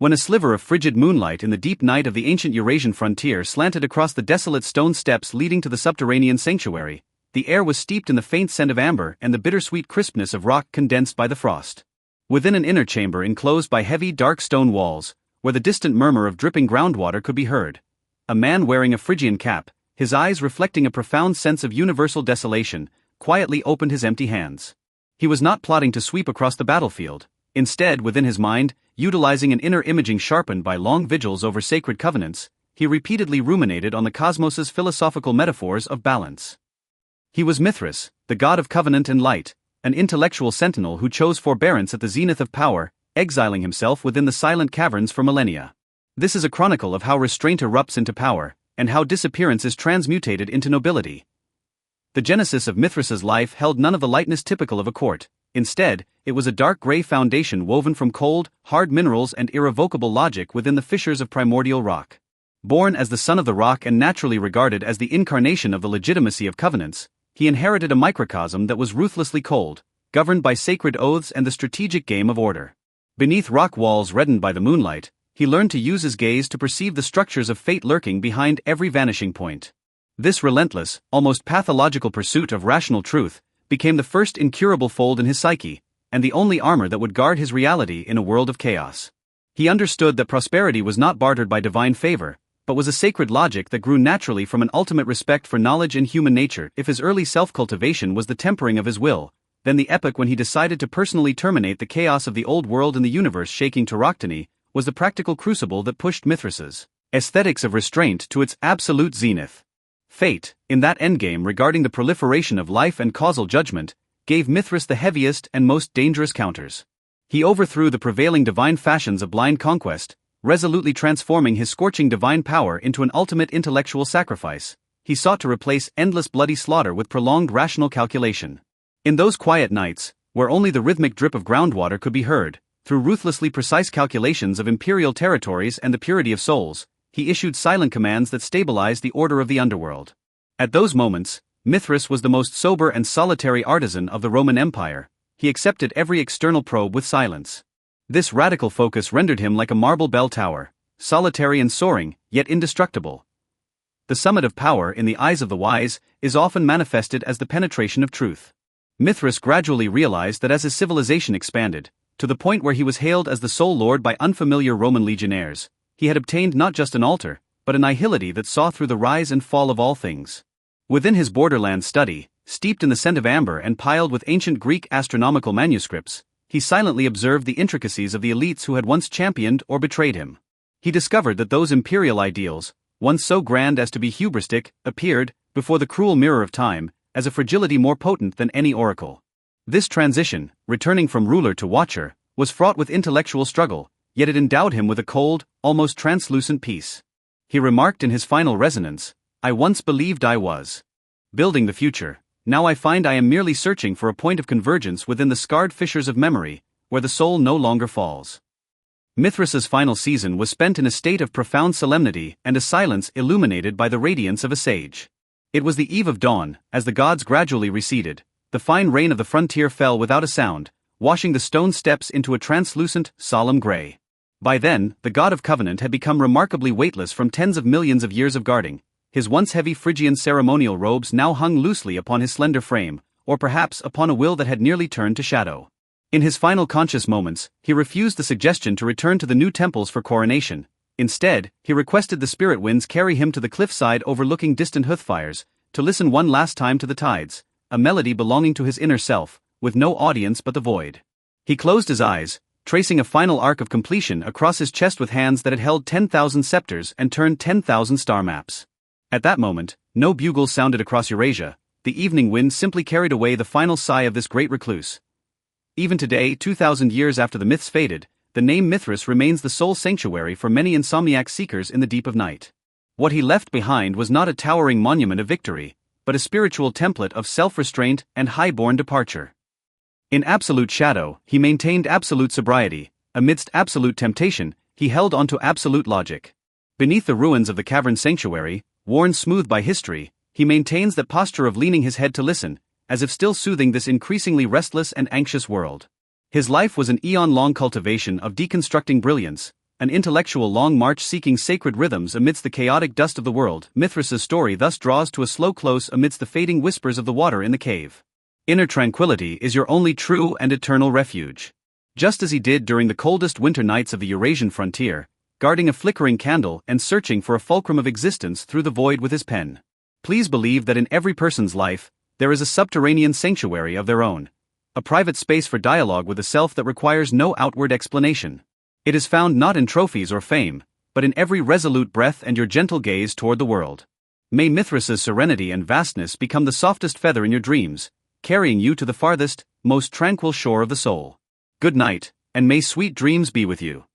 When a sliver of frigid moonlight in the deep night of the ancient Eurasian frontier slanted across the desolate stone steps leading to the subterranean sanctuary, the air was steeped in the faint scent of amber and the bittersweet crispness of rock condensed by the frost. Within an inner chamber enclosed by heavy dark stone walls, where the distant murmur of dripping groundwater could be heard, a man wearing a Phrygian cap, his eyes reflecting a profound sense of universal desolation, quietly opened his empty hands. He was not plotting to sweep across the battlefield. Instead, within his mind, utilizing an inner imaging sharpened by long vigils over sacred covenants, he repeatedly ruminated on the cosmos's philosophical metaphors of balance. He was Mithras, the god of covenant and light, an intellectual sentinel who chose forbearance at the zenith of power, exiling himself within the silent caverns for millennia. This is a chronicle of how restraint erupts into power, and how disappearance is transmutated into nobility. The genesis of Mithras's life held none of the lightness typical of a court. Instead, it was a dark gray foundation woven from cold, hard minerals and irrevocable logic within the fissures of primordial rock. Born as the son of the rock and naturally regarded as the incarnation of the legitimacy of covenants, he inherited a microcosm that was ruthlessly cold, governed by sacred oaths and the strategic game of order. Beneath rock walls reddened by the moonlight, he learned to use his gaze to perceive the structures of fate lurking behind every vanishing point. This relentless, almost pathological pursuit of rational truth became the first incurable fold in his psyche, and the only armor that would guard his reality in a world of chaos. He understood that prosperity was not bartered by divine favor, but was a sacred logic that grew naturally from an ultimate respect for knowledge and human nature. If his early self-cultivation was the tempering of his will, then the epoch when he decided to personally terminate the chaos of the old world and the universe-shaking tauroctony was the practical crucible that pushed Mithras's aesthetics of restraint to its absolute zenith. Fate, in that endgame regarding the proliferation of life and causal judgment, gave Mithras the heaviest and most dangerous counters. He overthrew the prevailing divine fashions of blind conquest, resolutely transforming his scorching divine power into an ultimate intellectual sacrifice. He sought to replace endless bloody slaughter with prolonged rational calculation. In those quiet nights, where only the rhythmic drip of groundwater could be heard, through ruthlessly precise calculations of imperial territories and the purity of souls, he issued silent commands that stabilized the order of the underworld. At those moments, Mithras was the most sober and solitary artisan of the Roman Empire. He accepted every external probe with silence. This radical focus rendered him like a marble bell tower, solitary and soaring, yet indestructible. The summit of power in the eyes of the wise is often manifested as the penetration of truth. Mithras gradually realized that as his civilization expanded, to the point where he was hailed as the sole lord by unfamiliar Roman legionnaires, he had obtained not just an altar, but a nihility that saw through the rise and fall of all things. Within his borderland study, steeped in the scent of amber and piled with ancient Greek astronomical manuscripts, he silently observed the intricacies of the elites who had once championed or betrayed him. He discovered that those imperial ideals, once so grand as to be hubristic, appeared, before the cruel mirror of time, as a fragility more potent than any oracle. This transition, returning from ruler to watcher, was fraught with intellectual struggle, yet it endowed him with a cold, almost translucent peace. He remarked in his final resonance, "I once believed I was building the future, now I find I am merely searching for a point of convergence within the scarred fissures of memory, where the soul no longer falls." Mithras's final season was spent in a state of profound solemnity and a silence illuminated by the radiance of a sage. It was the eve of dawn, as the gods gradually receded. The fine rain of the frontier fell without a sound, washing the stone steps into a translucent, solemn gray. By then, the god of covenant had become remarkably weightless from tens of millions of years of guarding. His once heavy Phrygian ceremonial robes now hung loosely upon his slender frame, or perhaps upon a will that had nearly turned to shadow. In his final conscious moments, he refused the suggestion to return to the new temples for coronation. Instead, he requested the spirit winds carry him to the cliffside overlooking distant hearthfires, to listen one last time to the tides, a melody belonging to his inner self, with no audience but the void. He closed his eyes, tracing a final arc of completion across his chest with hands that had held 10,000 scepters and turned 10,000 star maps. At that moment, no bugles sounded across Eurasia. The evening wind simply carried away the final sigh of this great recluse. Even today, 2,000 years after the myths faded, the name Mithras remains the sole sanctuary for many insomniac seekers in the deep of night. What he left behind was not a towering monument of victory, but a spiritual template of self-restraint and high-born departure. In absolute shadow, he maintained absolute sobriety. Amidst absolute temptation, he held onto absolute logic. Beneath the ruins of the cavern sanctuary, worn smooth by history, he maintains that posture of leaning his head to listen, as if still soothing this increasingly restless and anxious world. His life was an eon-long cultivation of deconstructing brilliance, an intellectual long march seeking sacred rhythms amidst the chaotic dust of the world. Mithras' story thus draws to a slow close amidst the fading whispers of the water in the cave. Inner tranquility is your only true and eternal refuge. Just as he did during the coldest winter nights of the Eurasian frontier, guarding a flickering candle and searching for a fulcrum of existence through the void with his pen. Please believe that in every person's life, there is a subterranean sanctuary of their own. A private space for dialogue with the self that requires no outward explanation. It is found not in trophies or fame, but in every resolute breath and your gentle gaze toward the world. May Mithras' serenity and vastness become the softest feather in your dreams, carrying you to the farthest, most tranquil shore of the soul. Good night, and may sweet dreams be with you.